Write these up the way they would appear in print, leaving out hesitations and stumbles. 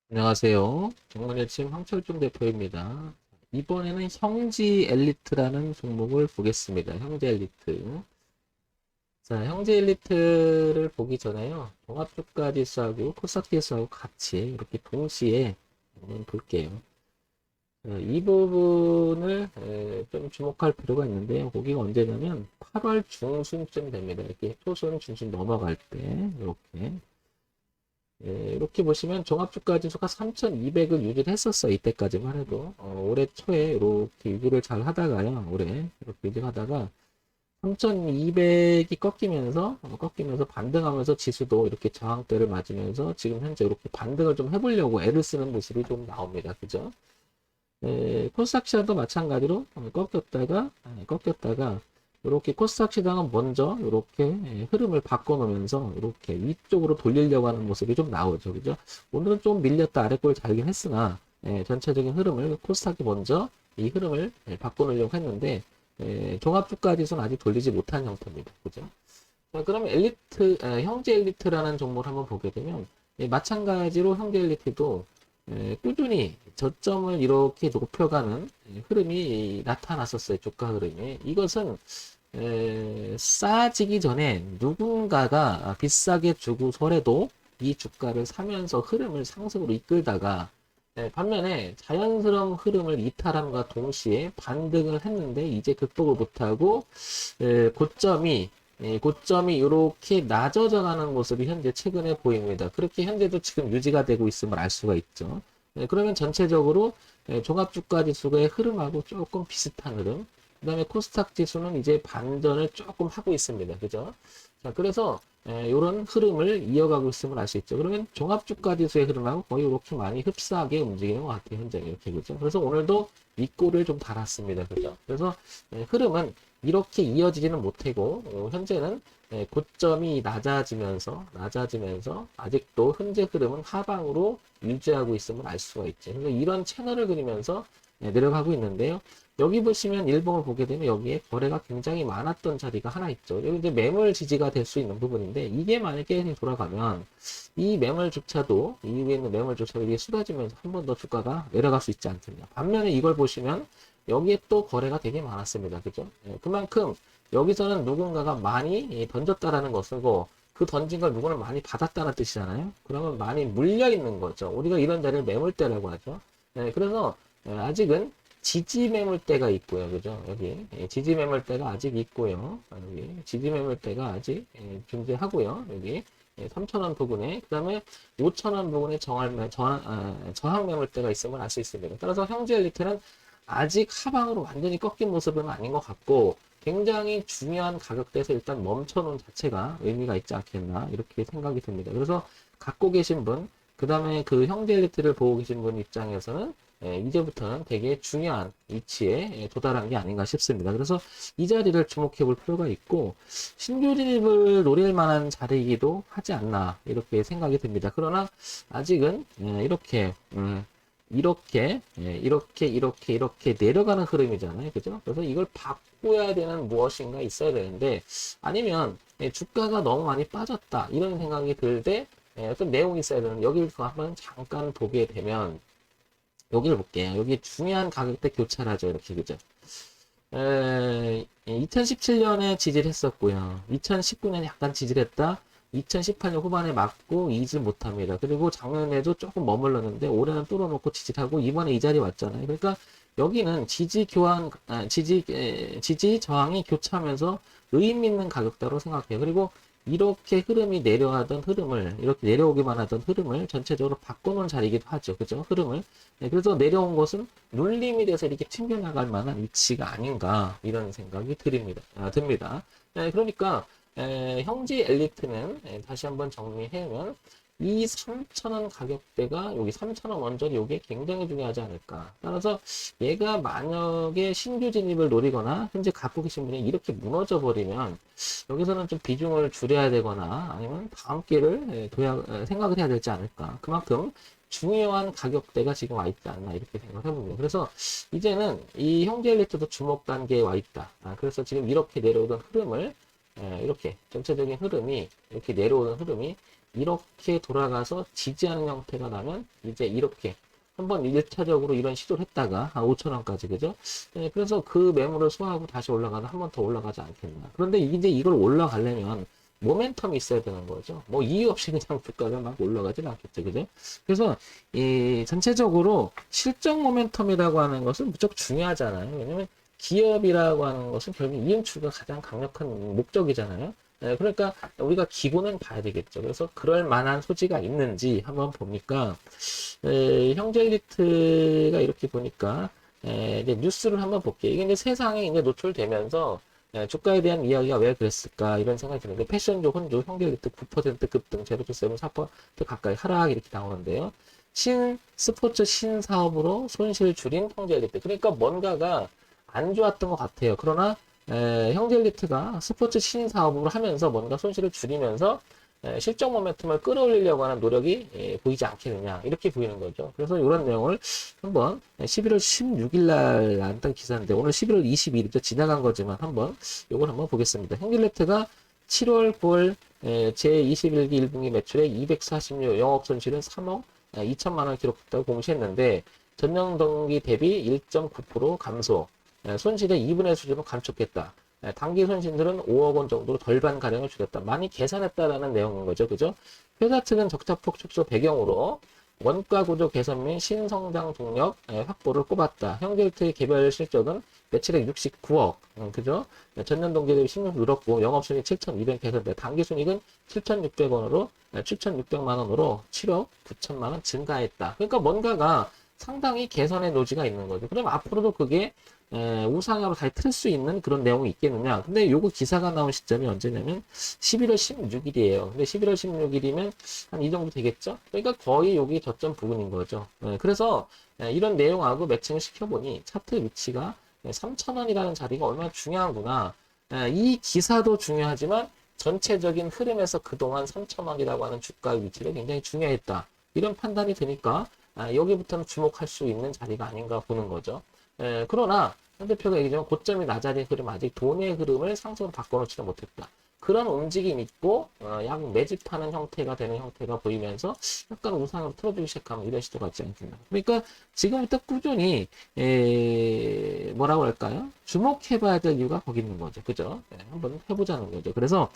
안녕하세요. 정문일침 황철중 대표입니다. 이번에는 형지 엘리트라는 종목을 보겠습니다. 형지 엘리트. 자, 형지 엘리트를 보기 전에요. 종합주가 지수하고 코스닥 지수하고 같이 이렇게 동시에 한번 볼게요. 이 부분을 좀 주목할 필요가 있는데요. 거기가 언제냐면 8월 중순쯤 됩니다. 이렇게 초순, 중순 넘어갈 때 이렇게 이렇게 보시면 종합주가 지수가 3,200을 유지를 했었어요. 이때까지만 해도. 올해 초에 이렇게 유지를 잘 하다가요. 올해 이렇게 유지하다가 3,200이 꺾이면서 반등하면서 지수도 이렇게 저항대를 맞으면서 지금 현재 이렇게 반등을 좀 해보려고 애를 쓰는 모습이 좀 나옵니다. 그죠? 코스닥 시장도 마찬가지로 꺾였다가 이렇게 코스닥 시장은 먼저 이렇게 흐름을 바꿔놓으면서 이렇게 위쪽으로 돌리려고 하는 모습이 좀 나오죠. 그죠? 오늘은 좀 밀렸다 아래꼴 잘긴 했으나 전체적인 흐름을 코스닥이 먼저 이 흐름을 바꿔놓으려고 했는데 종합주가 지수는 아직 돌리지 못한 형태입니다. 그죠? 자, 그럼 형제 엘리트라는 종목을 한번 보게 되면 마찬가지로 형제 엘리트도 꾸준히 저점을 이렇게 높여가는 흐름이 나타났었어요. 주가 흐름이. 이것은 싸지기 전에 누군가가 비싸게 주고서라도 이 주가를 사면서 흐름을 상승으로 이끌다가 반면에 자연스러운 흐름을 이탈함과 동시에 반등을 했는데 이제 극복을 못하고 고점이 이렇게 낮아져 가는 모습이 현재 최근에 보입니다. 그렇게 현재도 지금 유지가 되고 있음을 알 수가 있죠. 그러면 전체적으로 종합주가 지수의 흐름하고 조금 비슷한 흐름. 그 다음에 코스닥 지수는 이제 반전을 조금 하고 있습니다. 그죠? 자, 그래서 이런 흐름을 이어가고 있음을 알 수 있죠. 그러면 종합주가 지수의 흐름하고 거의 이렇게 많이 흡사하게 움직이는 것 같아요. 현재 이렇게 그죠? 그래서 오늘도 윗골을 좀 달았습니다. 그죠? 그래서 흐름은 이렇게 이어지지는 못하고 현재는 고점이 낮아지면서 아직도 현재 흐름은 하방으로 유지하고 있음을 알 수가 있죠. 그래서 이런 채널을 그리면서 내려가고 있는데요. 여기 보시면 일봉을 보게 되면 여기에 거래가 굉장히 많았던 자리가 하나 있죠. 여기 이제 매물 지지가 될 수 있는 부분인데 이게 만약에 돌아가면 이 매물조차도 이 위에 있는 매물조차도 이게 쏟아지면서 한 번 더 주가가 내려갈 수 있지 않겠냐. 반면에 이걸 보시면 여기에 또 거래가 되게 많았습니다. 그죠? 그만큼 여기서는 누군가가 많이 던졌다라는 것이고 그 던진 걸 누구는 많이 받았다는 뜻이잖아요. 그러면 많이 물려 있는 거죠. 우리가 이런 자리를 매물대라고 하죠. 그래서 아직은 지지 매물대가 있고요. 그죠? 여기 지지 매물대가 아직 있고요. 여기 지지 매물대가 아직 존재하고요. 여기 3,000원 부근에 그 다음에 5,000원 부근에 저항 매물대가 있음을 알 수 있습니다. 따라서 형제 엘리트는 아직 하방으로 완전히 꺾인 모습은 아닌 것 같고 굉장히 중요한 가격대에서 일단 멈춰놓은 자체가 의미가 있지 않겠나 이렇게 생각이 듭니다. 그래서 갖고 계신 분, 그 다음에 그 형제 엘리트를 보고 계신 분 입장에서는 이제부터는 되게 중요한 위치에 도달한 게 아닌가 싶습니다. 그래서 이 자리를 주목해 볼 필요가 있고 신규 진입을 노릴 만한 자리이기도 하지 않나 이렇게 생각이 듭니다. 그러나 아직은 이렇게 내려가는 흐름이잖아요. 그죠? 그래서 이걸 바꿔야 되는 무엇인가 있어야 되는데, 아니면, 주가가 너무 많이 빠졌다. 이런 생각이 들 때, 어떤 내용이 있어야 되는, 여기를 한번 잠깐 보게 되면, 여기를 볼게요. 여기 중요한 가격대 교차를 하죠. 이렇게, 그죠? 2017년에 지지를 했었고요. 2019년에 약간 지지를 했다. 2018년 후반에 맞고 이질 못합니다. 그리고 작년에도 조금 머물렀는데 올해는 뚫어놓고 지지를 하고 이번에 이 자리 왔잖아요. 그러니까 여기는 지지 저항이 교차하면서 의미 있는 가격대로 생각해요. 그리고 이렇게 흐름이 내려가던 흐름을 이렇게 내려오기만 하던 흐름을 전체적으로 바꿔놓은 자리이기도 하죠. 그죠? 흐름을. 그래서 내려온 것은 눌림이 돼서 이렇게 튕겨나갈 만한 위치가 아닌가 이런 생각이 듭니다. 그러니까 형제 엘리트는 다시 한번 정리해면 이 3,000원 가격대가 여기 3,000원 원저리 이게 굉장히 중요하지 않을까. 따라서 얘가 만약에 신규 진입을 노리거나 현재 갖고 계신 분이 이렇게 무너져 버리면 여기서는 좀 비중을 줄여야 되거나 아니면 다음 기회를 생각을 해야 되지 않을까. 그만큼 중요한 가격대가 지금 와 있지 않나 이렇게 생각을 해봅니다. 그래서 이제는 이 형제 엘리트도 주목 단계에 와 있다. 그래서 지금 이렇게 내려오던 흐름을 이렇게 전체적인 흐름이 이렇게 내려오는 흐름이 이렇게 돌아가서 지지하는 형태가 나면 이제 이렇게 한번 1차적으로 이런 시도를 했다가 한 5,000원까지 그죠? 네, 그래서 그 매물을 소화하고 다시 올라가다 한 번 더 올라가지 않겠나. 그런데 이제 이걸 올라가려면 모멘텀이 있어야 되는 거죠. 뭐 이유 없이 그냥 주가가 막 올라가진 않겠죠. 그죠? 그래서 이 전체적으로 실적 모멘텀이라고 하는 것은 무척 중요하잖아요. 왜냐면 기업이라고 하는 것은 결국 이윤추가 가장 강력한 목적이잖아요. 네, 그러니까 우리가 기본은 봐야 되겠죠. 그래서 그럴 만한 소지가 있는지 한번 보니까 형제리트가 이렇게 보니까 이제 뉴스를 한번 볼게요. 이게 이제 세상에 이제 노출되면서 주가에 대한 이야기가 왜 그랬을까 이런 생각이 드는데 패션조, 혼조, 형제리트 9% 급등, 제로투세븐 4% 가까이 하락 이렇게 나오는데요. 스포츠 신사업으로 손실 줄인 형제리트. 그러니까 뭔가가 안 좋았던 것 같아요. 그러나 형제리트가 스포츠 신사업으로 하면서 뭔가 손실을 줄이면서 실적 모멘텀을 끌어올리려고 하는 노력이 보이지 않겠느냐 이렇게 보이는 거죠. 그래서 이런 내용을 한번 11월 16일 날 나왔던 기사인데 오늘 11월 22일이죠. 지나간 거지만 한번 이걸 한번 보겠습니다. 형제리트가 7월 9월 제21기 1분기 매출액 246, 영업 손실은 3억 2천만 원 기록했다고 공시했는데 전년 동기 대비 1.9% 감소, 손실의 2분의 수준을 감축했다. 단기 손실들은 5억 원 정도로 절반가량을 줄였다. 많이 계산했다라는 내용인 거죠. 그죠? 회사 측은 적자폭 축소 배경으로 원가 구조 개선 및 신성장 동력 확보를 꼽았다. 형제리트의 개별 실적은 매출액 69억, 그죠? 전년 동기 대비 16% 늘었고 영업순이익 7,200 개선돼 단기 순이익은 7,600원으로 7,600만 원으로 7억 9천만 원 증가했다. 그러니까 뭔가가 상당히 개선의 노지가 있는 거죠. 그럼 앞으로도 그게 우상향으로 다시 틀 수 있는 그런 내용이 있겠느냐. 근데 요거 기사가 나온 시점이 언제냐면 11월 16일이에요. 근데 11월 16일이면 한 이 정도 되겠죠? 그러니까 거의 여기 저점 부근인 거죠. 그래서 이런 내용하고 매칭을 시켜보니 차트 위치가 3,000원이라는 자리가 얼마나 중요하구나. 이 기사도 중요하지만 전체적인 흐름에서 그동안 3,000원이라고 하는 주가 위치가 굉장히 중요했다. 이런 판단이 드니까 여기부터는 주목할 수 있는 자리가 아닌가 보는 거죠. 그러나 현 대표가 얘기하지만 고점이 낮아진 흐름 아직 돈의 흐름을 상승으로 바꿔놓지는 못했다. 그런 움직임이 있고 약 매집하는 형태가 되는 형태가 보이면서 약간 우상으로 틀어주기 시작하면 이런 시도가 있지 않겠나. 그러니까 지금부터 꾸준히 뭐라고 할까요? 주목해봐야 될 이유가 거기 있는 거죠. 그죠? 한번 해보자는 거죠. 그래서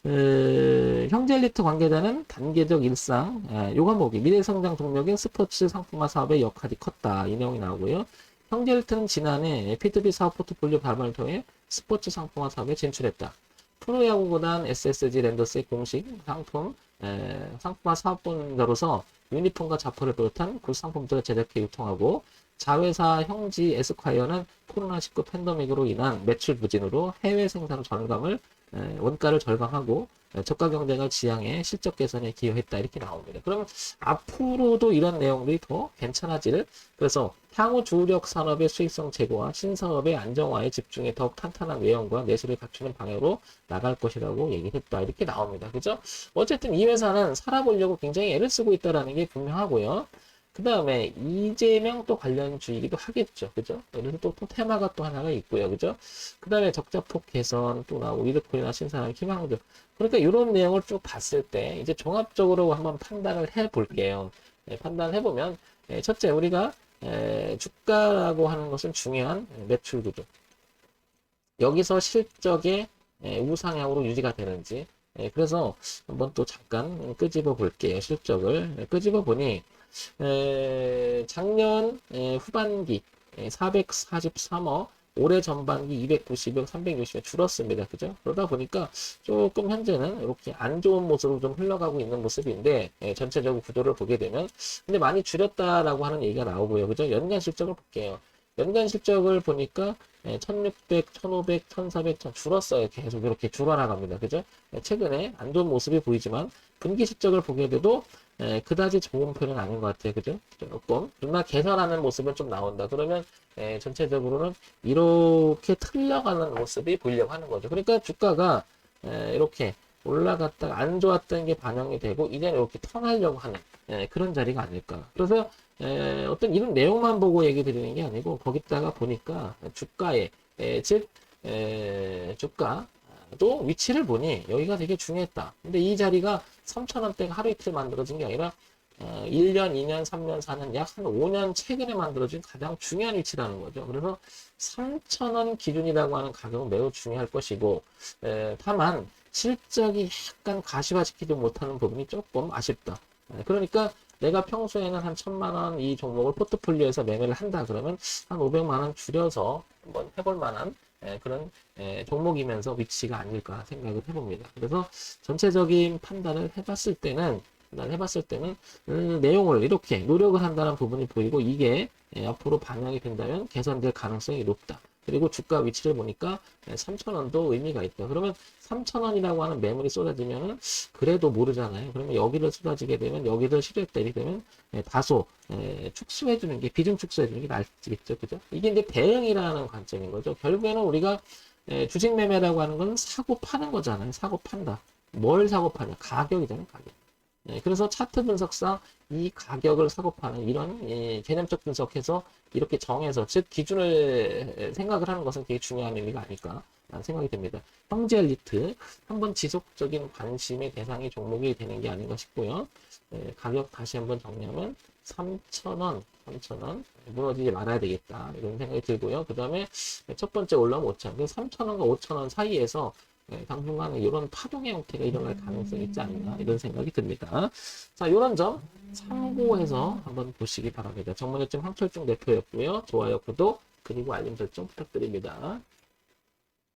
형제리트 관계자는 단계적 일상, 요거 보기 미래성장 동력인 스포츠 상품화 사업의 역할이 컸다. 이 내용이 나오고요. 형제리트는 지난해 P2P 사업 포트폴리오 발굴을 통해 스포츠 상품화 사업에 진출했다. 프로야구구단 SSG 랜더스의 공식 상품화 사업본자로서 유니폼과 자포를 비롯한 굿 상품들을 제작해 유통하고 자회사 형지 에스콰이어는 코로나19 팬데믹으로 인한 매출 부진으로 해외 생산 절감을 원가를 절감하고 저가 경쟁을 지향해 실적 개선에 기여했다 이렇게 나옵니다. 그러면 앞으로도 이런 내용들이 더 괜찮아질 그래서 향후 주력 산업의 수익성 제고와 신사업의 안정화에 집중해 더욱 탄탄한 외형과 내수를 갖추는 방향으로 나갈 것이라고 얘기했다 이렇게 나옵니다. 그죠? 어쨌든 이 회사는 살아보려고 굉장히 애를 쓰고 있다는 게 분명하고요. 그 다음에 이재명 또 관련주이기도 하겠죠. 그죠? 그래서 또 테마가 또 하나가 있고요. 그죠? 그 다음에 적자폭 개선 또 나오고 위드코리나 신사람 희망주. 그러니까 이런 내용을 쭉 봤을 때 이제 종합적으로 한번 판단을 해 볼게요. 판단을 해보면 첫째 우리가 주가라고 하는 것은 중요한 매출 구조. 여기서 실적의 우상향으로 유지가 되는지 그래서 한번 또 잠깐 끄집어 볼게요. 실적을 끄집어 보니 작년 후반기 443억, 올해 전반기 290억, 360억 줄었습니다. 그죠? 그러다 보니까 조금 현재는 이렇게 안 좋은 모습으로 좀 흘러가고 있는 모습인데 전체적으로 구도를 보게 되면 근데 많이 줄였다라고 하는 얘기가 나오고요. 그죠? 연간 실적을 볼게요. 연간 실적을 보니까 1600, 1500, 1400, 1000 줄었어요. 계속 이렇게 줄어나갑니다. 그죠? 최근에 안 좋은 모습이 보이지만 분기 실적을 보게 돼도 그다지 좋은 편은 아닌 것 같아요. 그죠? 조금. 그러나 개선하는 모습은 좀 나온다. 그러면 전체적으로는 이렇게 틀려가는 모습이 보이려고 하는 거죠. 그러니까 주가가 이렇게 올라갔다가 안 좋았던 게 반영이 되고 이제는 이렇게 턴하려고 하는 그런 자리가 아닐까. 그래서 어떤 이런 내용만 보고 얘기 드리는 게 아니고 거기다가 보니까 주가의 즉 주가도 위치를 보니 여기가 되게 중요했다. 근데 이 자리가 3,000원대가 하루 이틀 만들어진 게 아니라 1년, 2년, 3년, 4년, 약 한 5년 최근에 만들어진 가장 중요한 위치라는 거죠. 그래서 3,000원 기준이라고 하는 가격은 매우 중요할 것이고, 다만 실적이 약간 가시화시키지 못하는 부분이 조금 아쉽다. 그러니까 내가 평소에는 한 1,000만 원 이 종목을 포트폴리오에서 매매를 한다 그러면 한 500만 원 줄여서 한번 해볼 만한 그런 종목이면서 위치가 아닐까 생각을 해봅니다. 그래서 전체적인 판단을 해봤을 때는 내용을 이렇게 노력을 한다는 부분이 보이고 이게 앞으로 반영이 된다면 개선될 가능성이 높다. 그리고 주가 위치를 보니까 3,000원도 의미가 있다. 그러면 3,000원이라고 하는 매물이 쏟아지면은 그래도 모르잖아요. 그러면 여기를 쏟아지게 되면 여기를 실효되게 되면 다소 축소해주는 게 비중 축소해주는 게 나을지겠죠, 그죠? 이게 이제 대응이라는 관점인 거죠. 결국에는 우리가 주식 매매라고 하는 건 사고 파는 거잖아요. 사고 판다. 뭘 사고 파냐? 가격이잖아요, 가격. 그래서 차트 분석상 이 가격을 사고 파는 이런 개념적 분석해서 이렇게 정해서 즉 기준을 생각을 하는 것은 되게 중요한 의미가 아닐까 라는 생각이 듭니다. 형제 엘리트 한번 지속적인 관심의 대상이 종목이 되는 게 아닌가 싶고요. 가격 다시 한번 정리하면 3,000원 무너지지 말아야 되겠다 이런 생각이 들고요. 그 다음에 첫 번째 올라오면 5,000원 3,000원과 5,000원 사이에서 당분간은 이런 파동의 형태가 일어날 가능성이 있지 않나 이런 생각이 듭니다. 자, 이런 점 참고해서 한번 보시기 바랍니다. 정문여점 황철중 대표였고요. 좋아요, 구독, 그리고 알림 설정 부탁드립니다.